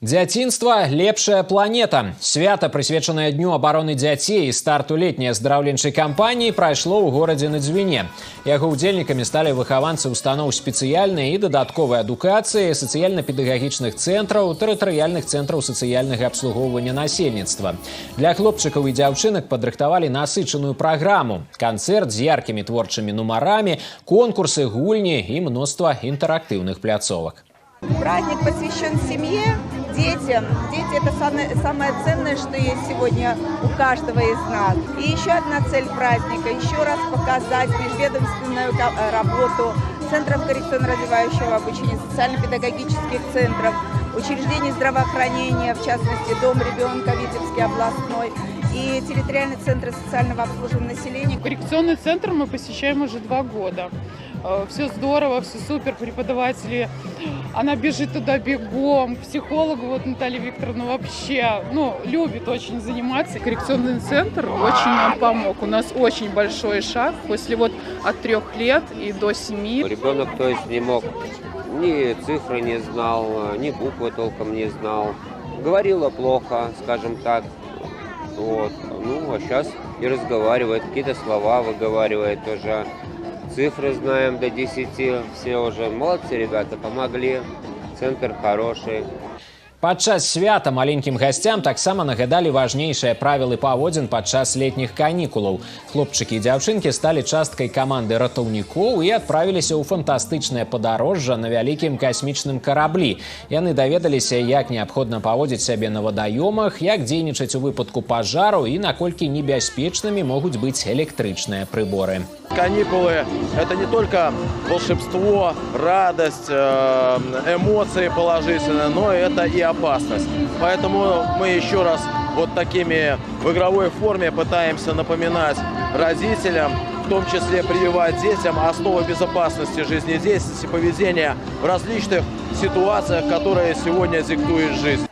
Дзяцінства – лепшая планета. Свята, прысвечанае Дню абароны дзяцей і старту летняй аздараўленчай кампаніі, прайшло ў горадзе на Дзвіне. Яго ўдзельнікамі сталі выхаванцы устаноў спецыяльнай і дадатковай адукацыі, сацыяльна-педагагічных цэнтраў, тэрытарыяльных цэнтраў сацыяльнага абслугоўвання насельніцтва. Для хлопчыкаў і дзяўчынак падрыхтавалі насычаную праграму. Канцэрт з яркімі творчымі нумарамі, конкурсы, гульні і мноства інтэрактыўных пляцовак. Праздник посвящен семье, детям. Дети – это самое ценное, что есть сегодня у каждого из нас. И еще одна цель праздника – еще раз показать межведомственную работу центров коррекционно-развивающего обучения, социально-педагогических центров, учреждений здравоохранения, в частности, Дом ребенка, Витебский областной, и территориальные центры социального обслуживания населения. Коррекционный центр мы посещаем уже 2 года. Все здорово, все супер, преподаватели, она бежит туда бегом, психологу вот Наталья Викторовна вообще, любит очень заниматься. Коррекционный центр очень нам помог. У нас очень большой шаг после от 3 лет и до 7. Ребенок, то есть, не мог, ни цифры не знал, ни буквы толком не знал. Говорила плохо, скажем так. А сейчас и разговаривает, какие-то слова выговаривает тоже. Цифры знаем до 10, все уже молодцы ребята, помогли, центр хороший. Падчас свята маленькім гасцям таксама нагадалі важнейшыя правілы паводзін падчас летніх канікулаў. Хлопчыкі і дзяўчынкі сталі часткай каманды ратаўнікоў і адправіліся ў фантастычнае падарожжа на вялікім касмічным караблі. Яны даведаліся, як неабходна паводзіць сябе на вадаёмах, як дзейнічаць у выпадку пажару і наколькі небяспечнымі могуць быць электрычныя прыборы. Каникулы – это не только волшебство, радость, эмоции положительные, но это и опасность. Поэтому мы еще раз в игровой форме пытаемся напоминать родителям, в том числе прививать детям основы безопасности жизнедеятельности, поведения в различных ситуациях, которые сегодня диктует жизнь.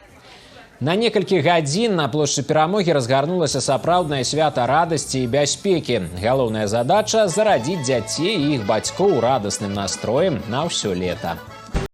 На некалькі гадзін на плошчы Перамогі разгарнулася сапраўднае свята радасці і бяспекі. Галоўная задача – зарадзіць дзяцей і іх бацькоў радасным настроем на ўсё лета.